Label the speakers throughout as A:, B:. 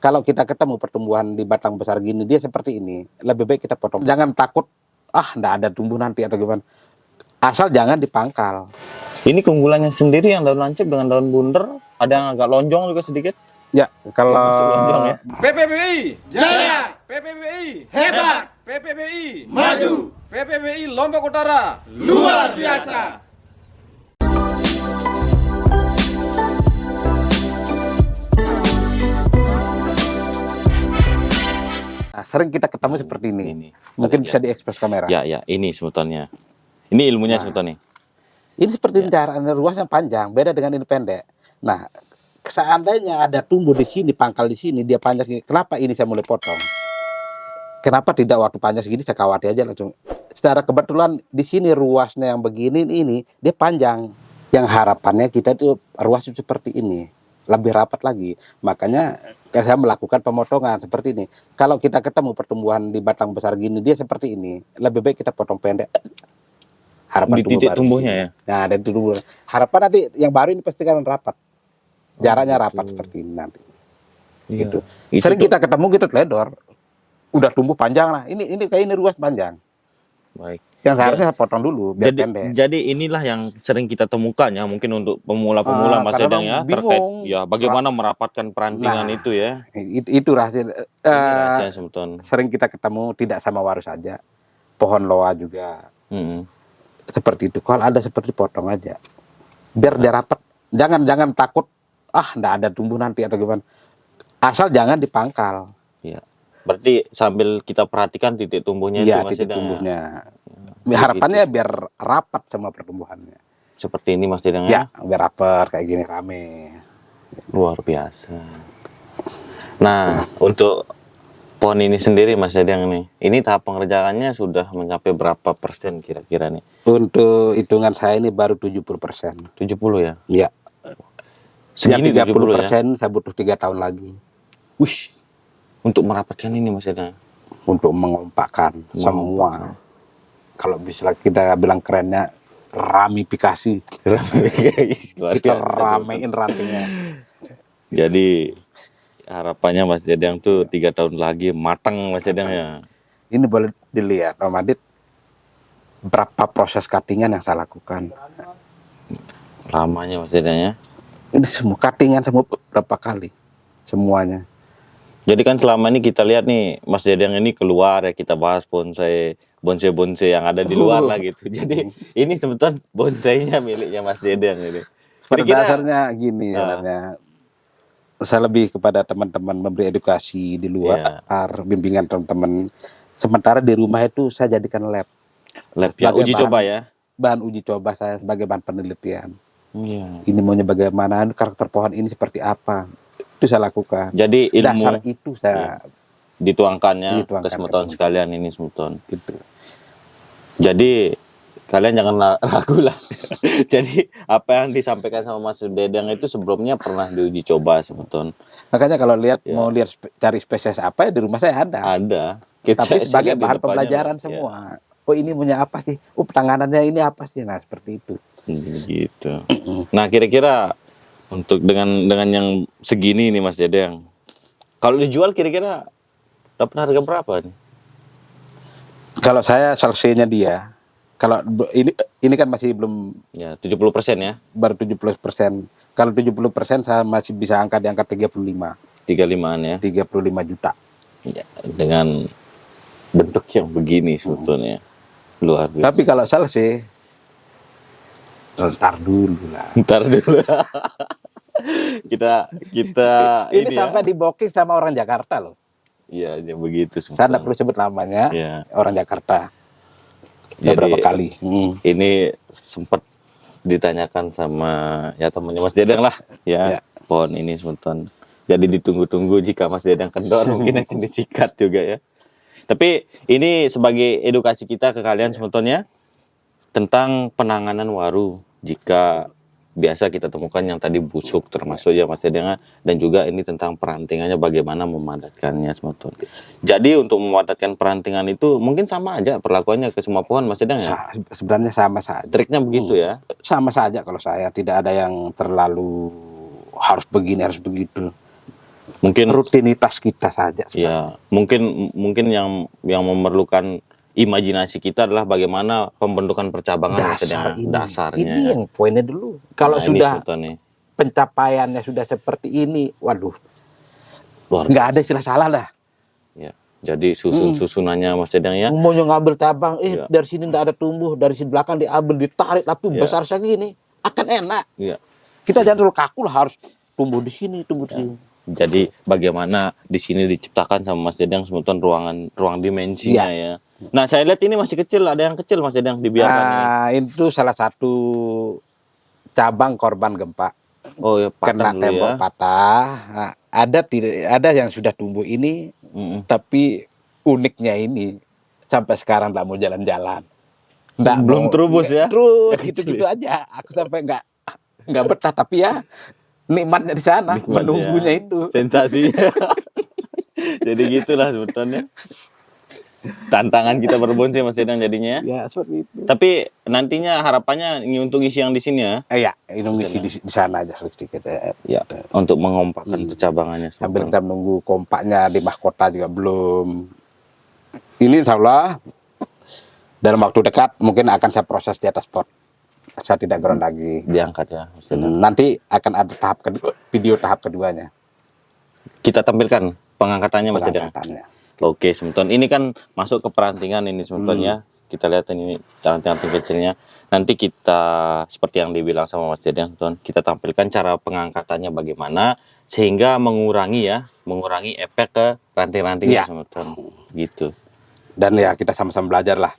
A: Kalau kita ketemu pertumbuhan di batang besar gini, dia seperti ini, lebih baik kita potong. Jangan takut, nggak ada tumbuh nanti atau gimana. Asal jangan dipangkal.
B: Ini keunggulannya sendiri yang daun lancip dengan daun bunder, ada yang agak lonjong juga sedikit.
A: Ya, kalau
B: lonjong ya.
C: PPBI jaya, PPBI hebat, PPBI maju, PPBI Lombok Utara luar biasa.
A: sering kita ketemu seperti ini. Mungkin bisa diekspos kamera.
B: Ya, ini sebetulnya. Ini ilmunya sebetulnya.
A: Ini seperti cara ruasnya panjang, beda dengan ini pendek. Nah, seandainya ada tumbuh di sini, pangkal di sini, dia panjang segini, kenapa ini saya mulai potong? Kenapa tidak waktu panjang segini saya kawati aja langsung. Secara kebetulan di sini ruasnya yang begini ini dia panjang. Yang harapannya kita itu ruas seperti ini, lebih rapat lagi. Makanya saya melakukan pemotongan seperti ini. Kalau kita ketemu pertumbuhan di batang besar gini, dia seperti ini, lebih baik kita potong pendek. Harapan
B: di titik tumbuhnya ya.
A: Nah, dari tumbuh. Harapan nanti yang baru ini pasti kan rapat. Jaraknya rapat seperti ini nanti.
B: Iya.
A: Gitu. Sering kita ketemu gitu teledor. Udah tumbuh panjang lah. Ini kayak ini ruas panjang.
B: Baik.
A: Yang seharusnya saya potong dulu biar pendek.
B: Jadi inilah yang sering kita temukan ya, mungkin untuk pemula-pemula Mas Dedang ya, terkait ya bagaimana merapatkan perantingan itu ya.
A: Itu rahasia.
B: Rahasia sebetulnya.
A: Sering kita ketemu tidak sama waru saja. Pohon loa juga. Seperti itu. Kalau ada seperti potong aja. Biar dia rapat. Jangan takut. Nggak ada tumbuh nanti atau gimana. Asal jangan dipangkal.
B: Iya. Berarti sambil kita perhatikan titik tumbuhnya itu Mas
A: titik
B: Dedang.
A: Tumbuhnya. Harapannya biar rapat sama pertumbuhannya.
B: Seperti ini Mas Dedang
A: ya? Biar rapat kayak gini rame.
B: Luar biasa. Nah, untuk pohon ini sendiri Mas Dedang nih, ini tahap pengerjaannya sudah mencapai berapa persen kira-kira nih?
A: Untuk hitungan saya ini baru 70%.
B: 70 ya?
A: Iya.
B: Segini
A: 30% ya? Saya butuh 3 tahun lagi.
B: Wih, untuk merapatkan ini Mas Dedang?
A: Untuk mengompakkan semua. Kalau bisa kita bilang kerennya ramifikasi. Kita ramein rantingnya.
B: Jadi harapannya Mas Dedang tuh 3 tahun lagi matang Mas Dedang ya.
A: Ini boleh dilihat Om Adit berapa proses cuttingan yang saya lakukan.
B: Lamanya Mas Dedang ya.
A: Ini semua cuttingan semua berapa kali semuanya.
B: Jadi kan selama ini kita lihat nih Mas Dedang ini keluar ya, kita bahas bonsai yang ada di luar lah gitu. Jadi ini sebetulnya bonsainya miliknya Mas Dedang ini.
A: Pada dasarnya gini sebenarnya. Saya lebih kepada teman-teman memberi edukasi di luar, bimbingan teman-teman. Sementara di rumah itu saya jadikan lab
B: ya, uji coba ya.
A: Bahan uji coba saya sebagai bahan penelitian. Ini maunya bagaimana, karakter pohon ini seperti apa. Itu saya lakukan.
B: Jadi ilmu
A: dasar itu saya
B: dituangkannya ke semeton sekalian ini semeton.
A: Gitu.
B: Jadi kalian jangan ragu lah. Jadi apa yang disampaikan sama Mas Dedang itu sebelumnya pernah diuji coba semeton.
A: Makanya kalau mau lihat cari spesies apa ya di rumah saya ada.
B: Ada.
A: Tapi sebagai bahan pembelajaran semua. Oh ini punya apa sih? Penanganannya ini apa sih? Nah seperti itu.
B: Gitu. Nah kira-kira untuk dengan yang segini nih Mas Dedang, kalau dijual kira-kira dapat harga berapa nih?
A: Kalau saya selesainya dia, kalau ini kan masih belum
B: ya 70% ya.
A: Baru 70%. Kalau 70% saya masih bisa angkat di angka 35.
B: 35-an ya.
A: 35 juta.
B: Ya, dengan bentuk yang begini sebetulnya. Luar biasa.
A: Tapi kalau selesai ntar dulu. kita ini sampai di booking sama orang Jakarta loh.
B: Iya, ya begitu.
A: Saya tidak perlu sebut namanya. Orang Jakarta. Beberapa kali.
B: Ini sempat ditanyakan sama temannya Mas Dedang lah ya. Pohon ini sebetulnya. Jadi ditunggu-tunggu jika Mas Dedang kendor mungkin akan disikat juga ya. Tapi ini sebagai edukasi kita ke kalian sebetulnya tentang penanganan waru jika biasa kita temukan yang tadi busuk termasuk ya Mas Dedang, dan juga ini tentang perantingannya bagaimana memadatkannya sebetulnya. Jadi untuk memadatkan perantingan itu mungkin sama aja perlakuannya ke semua pohon Mas Dedang ya?
A: Sebenarnya sama saja.
B: Triknya begitu ya?
A: Sama saja kalau saya, tidak ada yang terlalu harus begini harus begitu.
B: Mungkin
A: rutinitas kita saja.
B: ya, mungkin yang memerlukan imajinasi kita adalah bagaimana pembentukan percabangan
A: Dasar ini.
B: dasarnya.
A: Ini yang poinnya dulu. Kalau
B: Nah,
A: sudah
B: ini Sultan nih.
A: pencapaiannya sudah seperti ini, waduh,
B: Luar
A: nggak ada istilah salah dah.
B: Ya. Jadi susunannya Mas Dedang ya.
A: Mau ngambil cabang,
B: Iya.
A: dari sini nggak ada tumbuh, dari sini belakang diambil, ditarik, tapi
B: Iya.
A: besar segini, akan enak.
B: Iya.
A: Kita jangan terlalu kaku lah, harus tumbuh di sini, tumbuh di sini.
B: Jadi bagaimana di sini diciptakan sama Mas Dedang sebetulnya ruang dimensinya ya. Nah, saya lihat ini masih kecil, ada yang kecil Mas Dedang dibiarkan ini.
A: Nah, itu salah satu cabang korban gempa.
B: Oh ya,
A: Kena
B: patah dulu
A: tembok
B: ya.
A: patah. Nah, ada yang sudah tumbuh ini, tapi uniknya ini sampai sekarang nggak mau jalan-jalan.
B: Belum terubus ya?
A: Terus gitu-gitu aja. Aku sampai nggak betah, tapi ya nikmatnya di sana,
B: Nikmat
A: menunggunya
B: ya.
A: itu.
B: Sensasinya. Jadi gitulah sebetulnya. Tantangan kita berbonsai Mas Dedang jadinya.
A: Ya seperti itu.
B: Tapi nantinya harapannya ini untuk isi yang di sini ya.
A: Iya, ini ngisi di sana aja sedikit ya.
B: Ya, untuk mengompakkan percabangannya.
A: Sambil kita menunggu kompaknya di mahkota juga belum. Ini insya Allah dalam waktu dekat mungkin akan saya proses di atas pot. Saya tidak ground lagi.
B: Diangkat ya Mas Dedang.
A: Nanti akan ada video tahap keduanya.
B: Kita tampilkan pengangkatannya Mas Dedang.
A: Pengangkatannya.
B: Oke, sebentar. Ini kan masuk ke perantingan ini sebentar ya. Kita lihat ini ranting-ranting kecilnya. Nanti kita seperti yang dibilang sama Mas Dedang, kita tampilkan cara pengangkatannya bagaimana sehingga mengurangi efek ke ranting-rantingnya sebentar. Gitu.
A: Dan ya kita sama-sama belajar lah.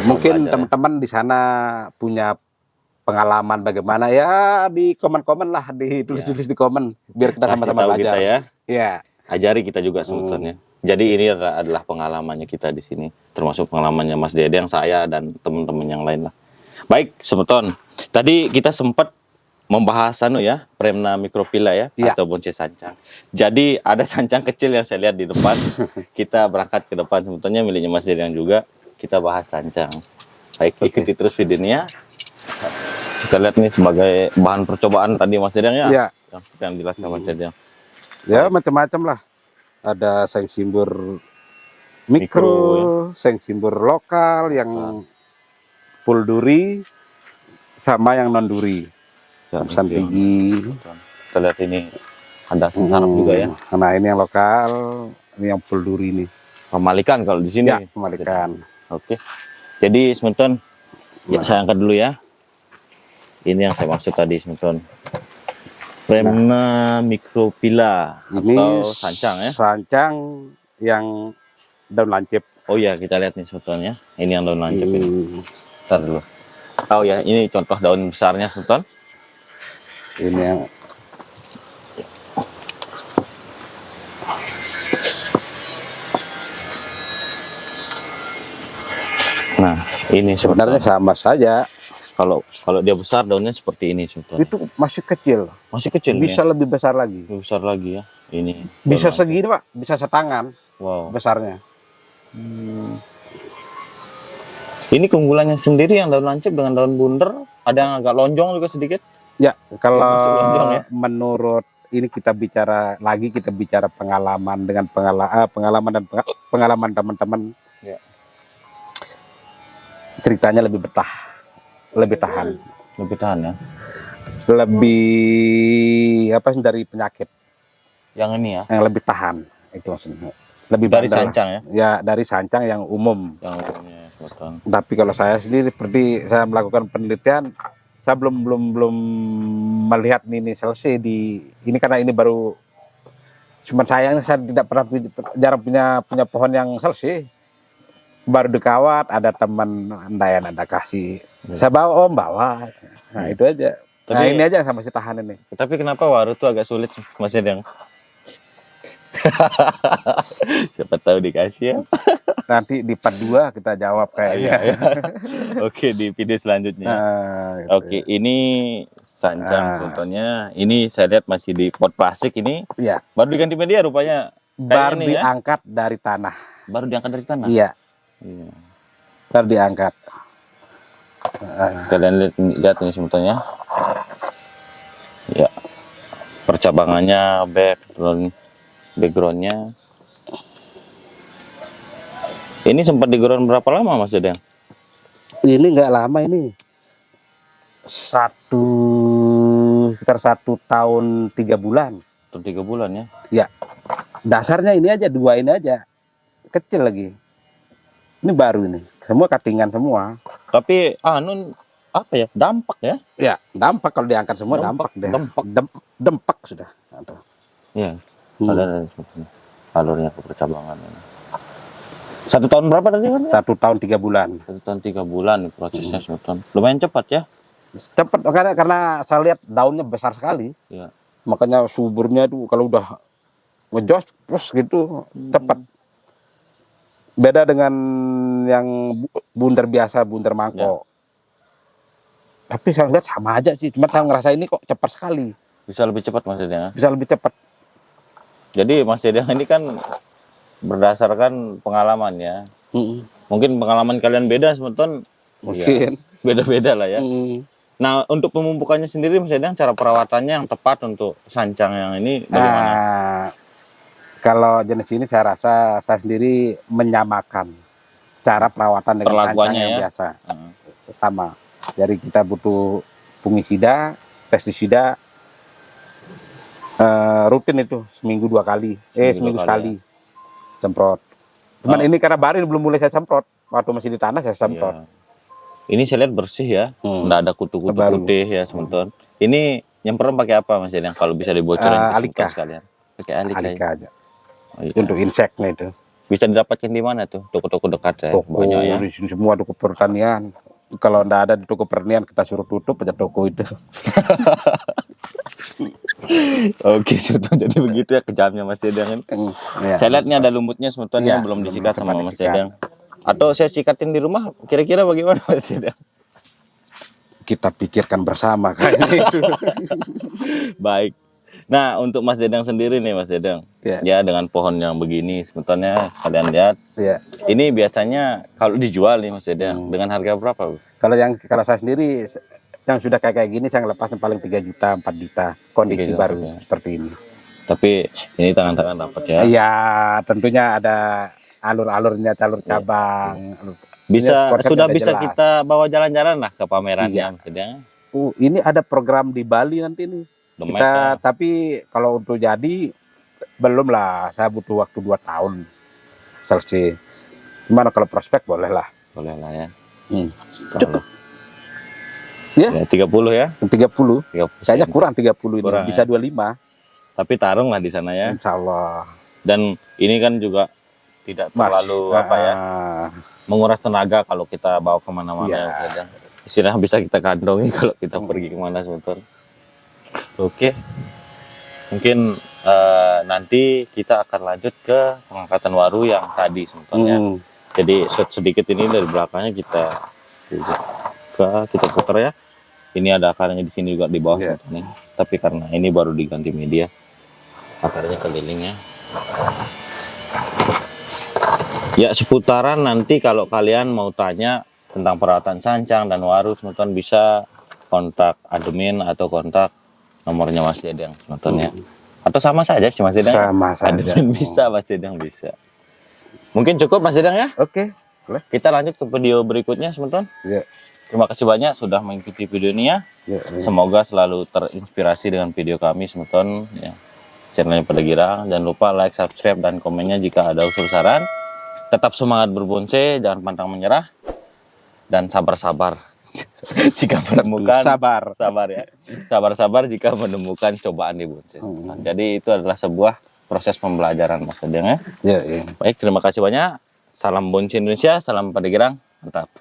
A: Mungkin teman-teman di sana punya pengalaman bagaimana ya, di komen-komen lah, ditulis-tulis di komen biar kita sama-sama belajar.
B: Kita ya.
A: Ya.
B: Ajari kita juga sebetulnya. Jadi ini adalah pengalamannya kita di sini, termasuk pengalamannya Mas Dedang, saya dan teman-teman yang lain lah. Baik, sebeton. Tadi kita sempat membahas Premna microphylla ya, atau bonsai sancang. Jadi ada sancang kecil yang saya lihat di depan. Kita berangkat ke depan, sebetulnya miliknya Mas Dedang juga. Kita bahas sancang. Baik, ikuti terus videonya. Kita lihat nih sebagai bahan percobaan tadi Mas Dedang ya.
A: Iya.
B: Yang dijelaskan Mas Dedang.
A: Ya macam-macam lah. Ada seng simbur mikro, seng simbur lokal yang full duri, sama yang non duri. Pesan tinggi.
B: Kita lihat ini ada sarap juga ya.
A: Nah ini yang lokal, ini yang full duri nih.
B: Pemalikan kalau di sini.
A: Ya, pemalikan.
B: Oke. Jadi sebentar, ya saya angkat dulu ya. Ini yang saya maksud tadi sebentar. Premna microphylla atau sancang ya.
A: Sancang yang daun lancip.
B: Oh ya, kita lihat nih sebetulnya. Ini yang daun lancip ini. Bentar dulu. Oh ya, ini contoh daun besarnya sebetulnya.
A: Ini yang
B: Nah, ini
A: sebenarnya sama saja.
B: Kalau dia besar daunnya seperti ini sebetulnya.
A: Itu masih kecil.
B: Masih kecil.
A: Bisa
B: ya?
A: lebih besar lagi.
B: Lebih besar lagi ya. Ini.
A: Bisa segini Pak, bisa setangan.
B: Wow.
A: Besarnya.
B: Ini keunggulannya sendiri yang daun lancip dengan daun bunder, ada yang agak lonjong juga sedikit.
A: Ya, kalau
B: lonjong, ya?
A: menurut ini kita bicara pengalaman dengan pengalaman teman-teman.
B: Ya.
A: Ceritanya lebih betah, lebih tahan,
B: ya.
A: lebih dari penyakit.
B: Yang ini ya.
A: Yang lebih tahan itu maksudnya. Lebih
B: dari
A: bandel
B: sancang
A: lah. Ya, dari sancang yang umum.
B: Yang umumnya, betul.
A: Tapi kalau saya sendiri seperti saya melakukan penelitian, saya belum melihat ini selesai ini karena ini baru, cuman sayangnya saya tidak pernah jarang punya pohon yang selesai. Baru dikawat, ada teman anda kasih, saya bawa bawa. Nah itu aja. Nah ini aja yang saya masih tahan ini.
B: Tapi kenapa waru itu agak sulit Mas Dedang? Siapa tahu dikasih ya.
A: Nanti di part 2 kita jawab kayaknya.
B: Oke, di video selanjutnya.
A: Gitu.
B: Oke, ini sancang contohnya. Ini saya lihat masih di pot plastik ini.
A: Iya.
B: Baru diganti media rupanya.
A: Baru diangkat dari tanah.
B: Baru diangkat dari tanah.
A: Iya.
B: Iya.
A: Baru diangkat.
B: Kalian lihat ini sebetulnya. Ya. percabangannya, backgroundnya. Ini sempat digorong berapa lama Mas Dedeng?
A: Ini nggak lama ini. Sekitar 1 tahun 3 bulan.
B: 3 bulan ya.
A: Ya. Dasarnya ini aja, 2 ini aja. Kecil lagi. Ini baru ini. Semua cuttingan semua.
B: Tapi apa ya? Dampak ya?
A: Ya, dampak kalau diangkat semua dampak deh. Dempak sudah.
B: Iya. Ada alurnya ke percabangan. 1 tahun berapa tadi kan?
A: 1 tahun 3 bulan.
B: 1 tahun 3 bulan prosesnya Sultan. Lumayan cepat ya?
A: Cepat karena saya lihat daunnya besar sekali.
B: Iya.
A: Makanya suburnya itu kalau udah ngejos terus gitu cepat. Beda dengan yang bunter biasa, bunter mangkok. Tapi saya lihat sama aja sih. Cuma saya ngerasa ini kok cepat sekali.
B: Bisa lebih cepat Mas Dedeng.
A: Bisa lebih cepat.
B: Jadi Mas Dedeng ini kan berdasarkan pengalaman ya. Mungkin pengalaman kalian beda Sultan.
A: Mungkin.
B: Ya, beda-beda lah ya. Nah, untuk pemupukannya sendiri Mas Dedeng, cara perawatannya yang tepat untuk sancang yang ini bagaimana?
A: Kalau jenis ini saya rasa saya sendiri menyamakan cara perawatan dengan sancang yang biasa. Sama. Jadi kita butuh fungisida, pestisida, rutin itu seminggu 2 kali, seminggu sekali ya. Semprot. Cuman ini karena baru belum mulai saya semprot. Waktu masih di tanah saya semprot.
B: Iya. Ini saya lihat bersih ya, nggak ada kutu-kutu putih ya Sultan. Ini nyemprot pakai apa Mas Dedeng? Kalau bisa dibocorin ke
A: Alika
B: sekalian. Pakai Alika
A: aja.
B: Oh, iya.
A: Untuk inseknya itu.
B: Bisa didapatkan di mana tuh? Toko-toko dekat ya?
A: Toko
B: Banyak ya?
A: di sini semua toko pertanian. Kalau nggak ada di toko pertanian kita suruh tutup aja toko itu.
B: Oke, Sultan. Jadi begitu ya kejamnya Mas Dedeng.
A: Ya.
B: Saya lihat nih ada lumutnya Sultan yang belum disikat sama Mas Dedeng. Atau saya sikatin di rumah, kira-kira bagaimana Mas Dedeng?
A: Kita pikirkan bersama kayaknya itu.
B: Baik. Nah, untuk Mas Dedeng sendiri nih Mas Dedeng. Ya dengan pohon yang begini sebetulnya kalian lihat. Ini biasanya kalau dijual nih Mas Dedeng dengan harga berapa?
A: Kalau saya sendiri yang sudah kayak gini saya lepasnya paling 3 juta, 4 juta kondisi baru seperti ini.
B: Tapi ini tangan-tangan dapat ya.
A: Iya, tentunya ada alur-alurnya, alur cabang.
B: Sudah bisa jelas. Kita bawa jalan-jalan lah ke pamerannya.
A: Ini ada program di Bali nanti nih. Tapi kalau untuk jadi belum lah, saya butuh waktu 2 tahun selesai. Gimana kalau prospek boleh lah
B: ya.
A: Ya,
B: 30 ya.
A: 30. Kayaknya kurang 30 ini, bisa 25.
B: Tapi tarung lah di sana ya.
A: Insya Allah.
B: Dan ini kan juga tidak terlalu menguras tenaga kalau kita bawa kemana-mana. Istilahnya bisa kita kandungi kalau kita pergi kemana sebentar. Oke, mungkin nanti kita akan lanjut ke pengangkatan waru yang tadi sebetulnya. Jadi sedikit ini dari belakangnya kita putar ya. Ini ada akarnya di sini juga di bawah nih. Tapi karena ini baru diganti media, akarnya keliling ya. Ya seputaran nanti kalau kalian mau tanya tentang perawatan sancang dan waru sebetulnya bisa kontak admin atau kontak nomornya Mas Dedeng sebetulnya. Atau sama saja sih Mas Dedeng.
A: Sama saja.
B: Admin bisa, Mas Dedeng bisa. Mungkin cukup Mas Dedeng ya?
A: Oke.
B: Kita lanjut ke video berikutnya sebentar. Terima kasih banyak sudah mengikuti video ini ya. Semoga selalu terinspirasi dengan video kami semeton ya. Channelnya Pada Girang. Jangan lupa like, subscribe dan komennya jika ada usul saran. Tetap semangat berbonsai, jangan pantang menyerah dan sabar-sabar jika menemukan sabar ya. Sabar-sabar jika menemukan cobaan di bonsai. Jadi itu adalah sebuah proses pembelajaran Mas Dedeng ya. Baik, terima kasih banyak. Salam bonsai Indonesia, salam Pada Girang. Mantap.